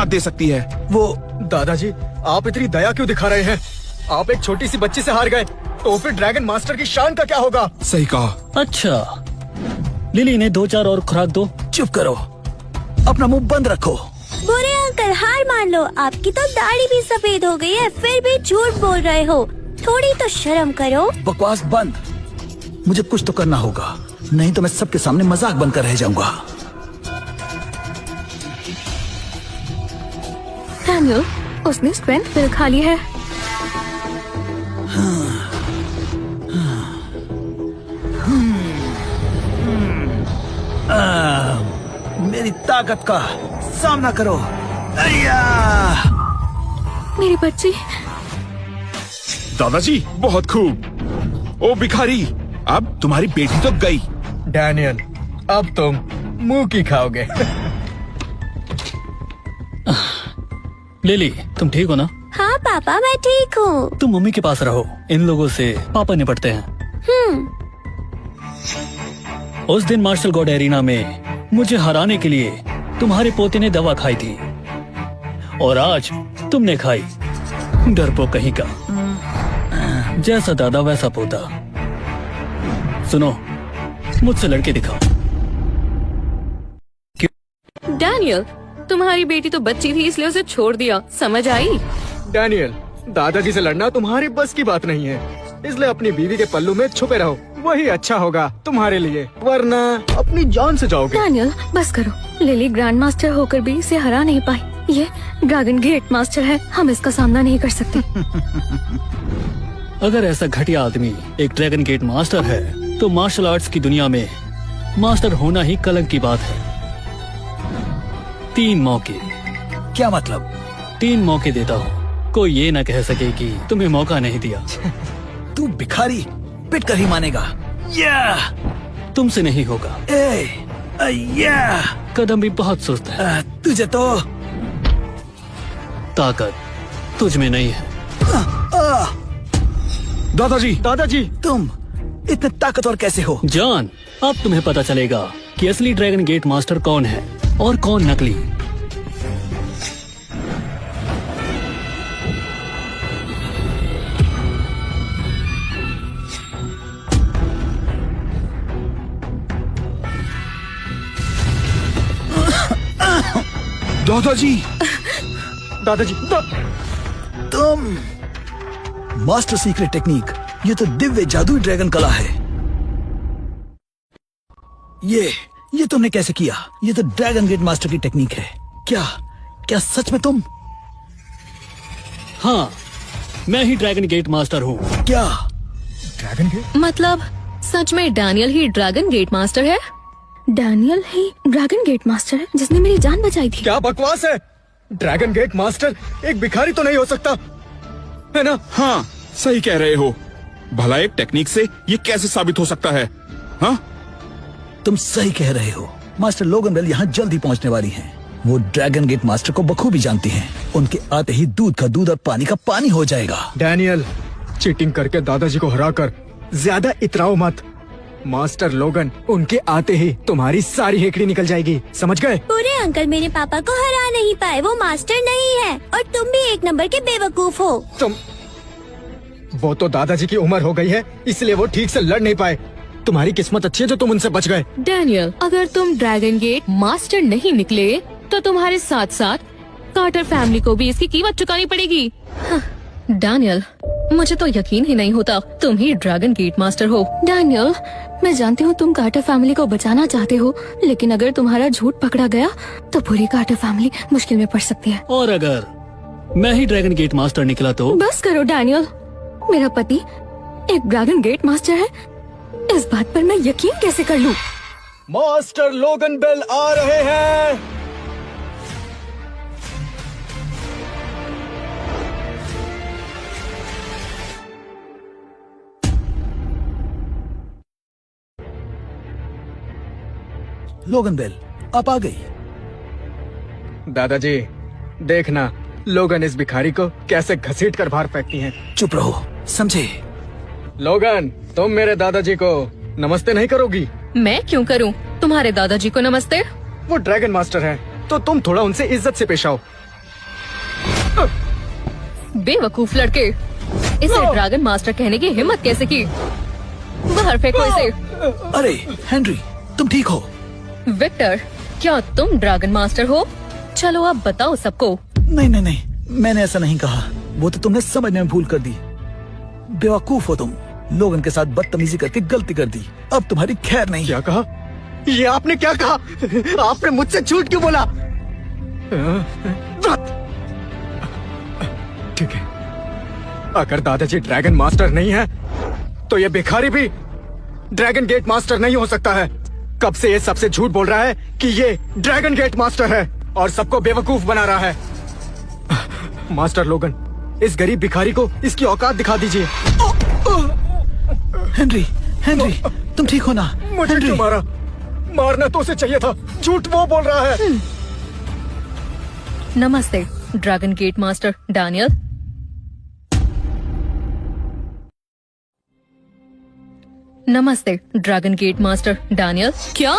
साथ दे सकती है। वो दादाजी, आप इतनी दया क्यों दिखा रहे हैं? आप एक छोटी सी बच्ची से हार गए, तो फिर ड्रैगन मास्टर की शान का क्या होगा? सही कहा। अच्छा, लिली इन्हें 2-4 और खुराक दो। चुप करो, अपना मुंह बंद रखो। बुरे अंकल, हार मान लो। आपकी तो दाढ़ी भी सफेद हो गई है, फिर भी झूठ बोल रहे हो। थोड़ी तो शर्म करो। बकवास बंद। मुझे कुछ तो करना होगा, नहीं तो मैं सबके सामने मजाक बनकर रह जाऊंगा। डैनियल, उसने स्ट्रेंथ पिल खा ली है। मेरी ताकत का सामना करो। अय्या! मेरी बच्ची। दादाजी बहुत खूब। ओ भिखारी, अब तुम्हारी बेटी तो गई। डैनियल, अब तुम मुंह की खाओगे। लिली, तुम ठीक हो ना? हाँ पापा, मैं ठीक हूँ। तुम मम्मी के पास रहो, इन लोगों से पापा निपटते हैं। उस दिन मार्शल गॉड एरिना में मुझे हराने के लिए तुम्हारे पोते ने दवा खाई थी, और आज तुमने खाई। डरपोक कहीं का। जैसा दादा वैसा पोता। सुनो, मुझसे लड़के दिखाओ। डैनियल, तुम्हारी बेटी तो बच्ची थी, इसलिए उसे छोड़ दिया, समझ आई? डैनियल, दादाजी से लड़ना तुम्हारी बस की बात नहीं है, इसलिए अपनी बीवी के पल्लू में छुपे रहो। वही अच्छा होगा तुम्हारे लिए, वरना अपनी जान से जाओगे। डैनियल, बस करो। लिली ग्रैंड मास्टर होकर भी इसे हरा नहीं पाई। ये ड्रैगन गेट मास्टर है, हम इसका सामना नहीं कर सकते। अगर ऐसा घटिया आदमी एक ड्रैगन गेट मास्टर है, तो मार्शल आर्ट्स की दुनिया में मास्टर होना ही कलंक की बात है। 3 मौके। क्या मतलब? 3 मौके देता हूँ, कोई ये न कह सके कि तुम्हें मौका नहीं दिया। तू भिखारी पिट कर ही मानेगा। या! तुमसे नहीं होगा। या! कदम भी बहुत सुस्त है। तुझे तो ताकत तुझ में नहीं है। दादाजी, दादाजी, तुम इतने ताकतवर कैसे हो? जॉन, अब तुम्हें पता चलेगा कि असली ड्रैगन गेट मास्टर कौन है और कौन नकली। दादाजी, दादाजी, तुम मास्टर सीक्रेट टेक्निक, ये तो दिव्य जादुई ड्रैगन कला है। ये तुमने कैसे किया? ये तो ड्रैगन गेट मास्टर की टेक्निक है। क्या सच में तुम? हाँ, मैं ही ड्रैगन गेट मास्टर हूँ। क्या? Dragon gate? मतलब सच में डैनियल ही ड्रैगन गेट मास्टर है? डैनियल ही ड्रैगन गेट मास्टर है जिसने मेरी जान बचाई थी? क्या बकवास है? ड्रैगन गेट मास्टर एक भिखारी तो नहीं हो सकता, है ना? हाँ सही कह रहे हो। भला एक टेक्निक से ये कैसे साबित हो सकता है? हाँ, तुम सही कह रहे हो। मास्टर लोगन बेल यहाँ जल्दी पहुँचने वाली हैं। वो ड्रैगन गेट मास्टर को बखूबी जानती हैं। उनके आते ही दूध का दूध और पानी का पानी हो जाएगा। डैनियल, चीटिंग करके दादाजी को हराकर ज्यादा इतराओ मत। मास्टर लोगन उनके आते ही तुम्हारी सारी हेकड़ी निकल जाएगी, समझ गए? बुरे अंकल मेरे पापा को हरा नहीं पाए, वो मास्टर नहीं है, और तुम भी एक नंबर के बेवकूफ हो। वो तो दादाजी की उम्र हो गई है, इसलिए वो ठीक से लड़ नहीं पाए। तुम्हारी किस्मत अच्छी है जो तुम उनसे बच गए। डैनियल, अगर तुम ड्रैगन गेट मास्टर नहीं निकले तो तुम्हारे साथ साथ कार्टर फैमिली को भी इसकी कीमत चुकानी पड़ेगी। डैनियल, मुझे तो यकीन ही नहीं होता तुम ही ड्रैगन गेट मास्टर हो। डैनियल, मैं जानती हूँ तुम कार्टर फैमिली को बचाना चाहते हो, लेकिन अगर तुम्हारा झूठ पकड़ा गया तो पूरी कार्टर फैमिली मुश्किल में पड़ सकती है। और अगर मैं ही ड्रैगन गेट मास्टर निकला तो? बस करो डैनियल, मेरा पति एक ड्रैगन गेट मास्टर है, इस बात पर मैं यकीन कैसे कर लूं? मास्टर लोगन बेल आ रहे हैं। लोगन बेल आप आ गई। दादाजी देखना, लोगन इस भिखारी को कैसे घसीट कर बाहर फेंकती हैं। चुप रहो, समझे? लोगन, तुम मेरे दादाजी को नमस्ते नहीं करोगी? मैं क्यों करूं? तुम्हारे दादाजी को नमस्ते। वो ड्रैगन मास्टर हैं, तो तुम थोड़ा उनसे इज्जत से पेश आओ। बेवकूफ लड़के, इसे ड्रैगन मास्टर कहने की हिम्मत कैसे की? बाहर फेंको इसे। अरे हेनरी, तुम ठीक हो? विक्टर, क्या तुम ड्रैगन मास्टर हो? चलो अब बताओ सबको। नहीं नहीं नहीं, मैंने ऐसा नहीं कहा। वो तो तुमने समझने में भूल कर दी। बेवकूफ हो तुम। लोगन के साथ बदतमीजी करके गलती कर दी। अब तुम्हारी खैर नहीं। क्या कहा? ये आपने क्या कहा? आपने मुझसे झूठ क्यों बोला? ठीक है, अगर दादाजी ड्रैगन मास्टर नहीं है तो ये भिखारी भी ड्रैगन गेट मास्टर नहीं हो सकता है। कब से ये सबसे झूठ बोल रहा है कि ये ड्रैगन गेट मास्टर है और सबको बेवकूफ बना रहा है। मास्टर लोगन, इस गरीब भिखारी को इसकी औकात दिखा दीजिए। हेनरी, हेनरी, तुम ठीक हो ना? मुझे हेनरी, क्यों मारा? मारना तो उसे चाहिए था। झूठ वो बोल रहा है। नमस्ते ड्रैगन गेट मास्टर डैनियल। नमस्ते ड्रैगन गेट मास्टर डैनियल। क्या